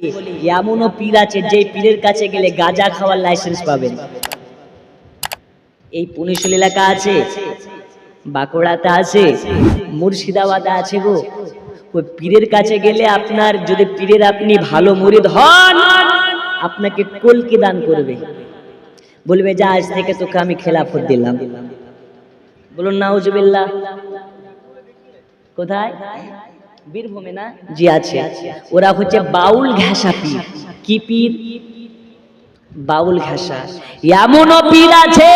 এমনও পীর আছে যে পীরের কাছে গেলে গাঁজা খাওয়ার লাইসেন্স পাবেন। এই পুনিশল এলাকা আছে, বাঁকুড়াতে আছে, মুর্শিদাবাদে আছে গো। ওই পীরের কাছে গেলে আপনার যদি পীরের আপনি ভালো মুরিদ হন, আপনাকে কলকি দান করবে, বলবে যে আজ থেকে তোকে আমি খেলাফত দিলাম। বলুন নাউজুবিল্লাহ। কোথায়? বীরভূমে না? জি আছে। ওরা হচ্ছে বাউল ঘাসা পীর। কি পীর? বাউল ঘাসা। এমনও পীর আছে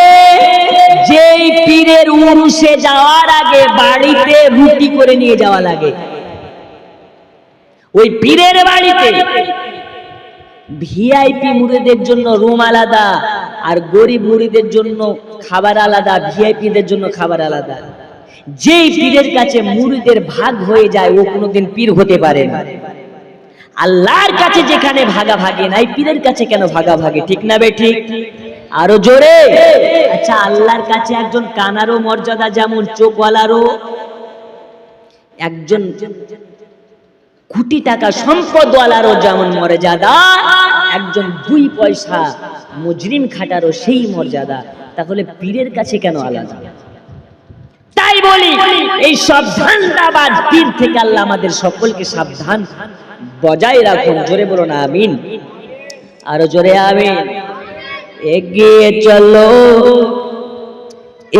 যেই পীরের উরুসে যাওয়ার আগে বাড়িতে রুটি করে নিয়ে যাওয়া লাগে। ওই পীরের বাড়িতে ভিআইপি মুরিদের জন্য রুম আলাদা, আর গরিব মুরিদের জন্য খাবার আলাদা, ভিআইপিদের জন্য খাবার আলাদা। যেই পীরের কাছে মুরিদের ভাগ হয়ে যায় ও কোনোদিন পীর হতে পারে না। আল্লাহর কাছে যেখানে ভাগাভাগি নাই, পীরের কাছে কেন ভাগাভাগি? ঠিক না বে ঠিক? আরো জোরে। আচ্ছা, আল্লাহর কাছে একজন কানারও মর্যাদা যেমন চোখওয়ালারও, একজন কোটি টাকা সম্পদওয়ালারও যেমন মর্যাদা, একজন 2 পয়সা মুজরিম খাটারও সেই মর্যাদা। তাহলে পীরের কাছে কেন আলাদা? তাই বলি এই সাবধানতাবাদ পীর থেকে আল্লাহ আমাদের সকলকে সাবধান বজায় রাখুন। জোরে বলুন আমিন। আরো জোরে আমিন। এগিয়ে চলো,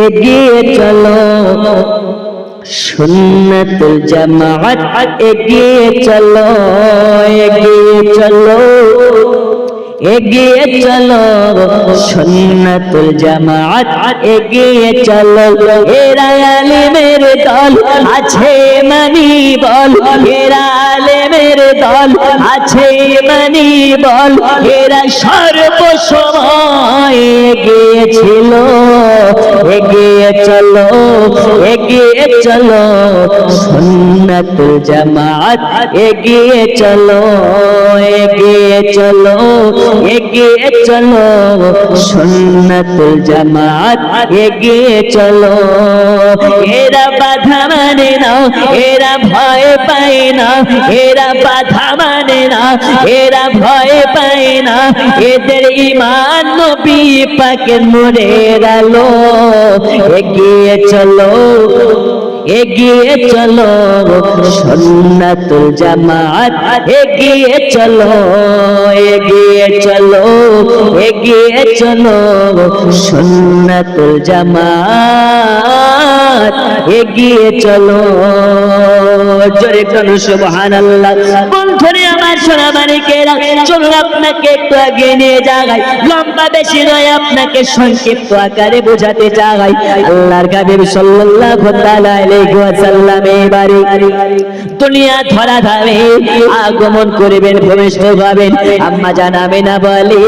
এগিয়ে চলো, সুন্নাতুল জামাত এগিয়ে চলো, এগিয়ে চলো, এগিয়ে চলো, সুন্নাতুল জামাত এগিয়ে চলো। এরা আলেমের দল আছে মানি বল, এরা আলেমের দল আছে মানি বল। এরা সর্বসময় এগিয়েছিল, এগিয়ে চলো, এগিয়ে চলো, সুন্নাতুল জামাত এগিয়ে চলো, এগিয়ে চলো, এগিয়ে চলো, সুন্নাতুল জামাত এগিয়ে চলো। এরা বাধা মানে না, এরা ভয় পায় না, এরা বাধা মানে না, এরা ভয় পায় না। এদের ঈমান নবী পাকের নূরের আলো। এগিয়ে চলো, এগিয়ে চলো, সুন্নাতুল জামাত এগিয়ে চলো, এগিয়ে চলো, এগিয়ে চলো, সুন্নাতুল জামাত এগিয়ে চলো। জোরে বলুন সুবহানাল্লাহ। বন্ধুরে আমার সোনামানিকেরা, চলুন আপনাকে একটু আগে নিয়ে যাই। লম্বা বেশি নয়, আপনাকে সংক্ষিপ্ত আকারে বোঝাতে চাই। আল্লাহর হাবিব সাল্লাল্লাহু তাআলা আলাইহি ওয়াসাল্লাম এবারে দুনিয়া ধরা ধামে আগমন করবেন, ভূমিষ্ঠ হবেন। আম্মা জান আমিনা বলে,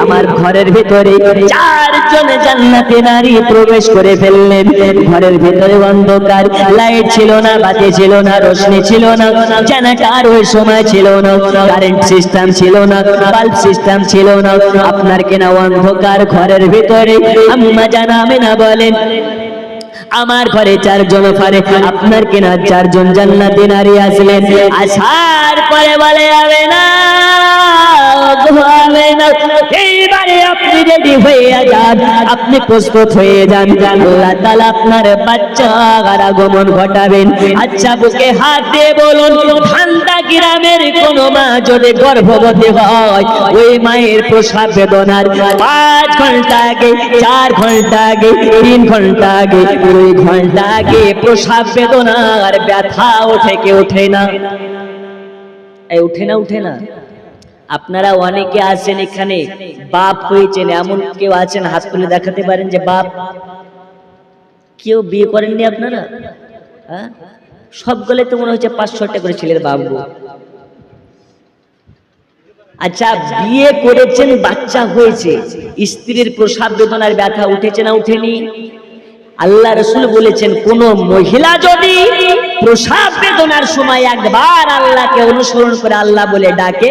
আমার ঘরের ভিতরে 4 জন জান্নাতি নারী প্রবেশ করে ফেললেন। ঘরের ভিতরে অন্ধকার, লাইট ছিল না, বাতি ছিল না, রোশনি ছিল না, জেনারেটর ওই সময় ছিল না, কারেন্ট সিস্টেম ছিল না, বাল্ব সিস্টেম ছিল না। আপনার কিনা অন্ধকার ঘরের ভিতরে। আম্মা জান আমিনা বলেন, আমার ঘরে 4 জন পারে, আপনার কিনা 4 জন জান্নাতি নারী আসলেন। আসার পরে বলে হবে না, এইবারে আপনি রেডি হয়ে যান, আপনি প্রস্তুত হয়ে যান। আল্লাহ তাআলা আপনার বাচ্চার আগমন ঘটাবেন। আচ্ছা, বুকে হাত দিয়ে বলুন, ঠান্ডা গ্রামের কোন মা যদি গর্ভবতী হয়, ওই মায়ের প্রসব বেদনার 5 ঘন্টা আগে, 4 ঘন্টা আগে, 3 ঘন্টা আগে, 2 ঘন্টা আগে প্রসব বেদনার ব্যথা ওঠে কি ওঠে না? এই ওঠে না? উঠে না? আপনারা অনেকে আছেন এখানে বাপ হয়েছেন, এমন কেউ আছেন হাত তুলে দেখাতে পারেন যে বাপ? কেউ বিয়ে করেননি আপনারা? হ্যাঁ, সবগুলো তো মনে হচ্ছে 5-6টা করে ছেলের বাপ। আচ্ছা, বিয়ে করেছেন, বাচ্চা হয়েছে, স্ত্রীর প্রসব বেদনার ব্যথা উঠেছে না উঠেনি? আল্লাহ রাসূল বলেছেন, কোন মহিলা যদি প্রসব বেদনার সময় একবার আল্লাহকে অনুসরণ করে আল্লাহ বলে ডাকে,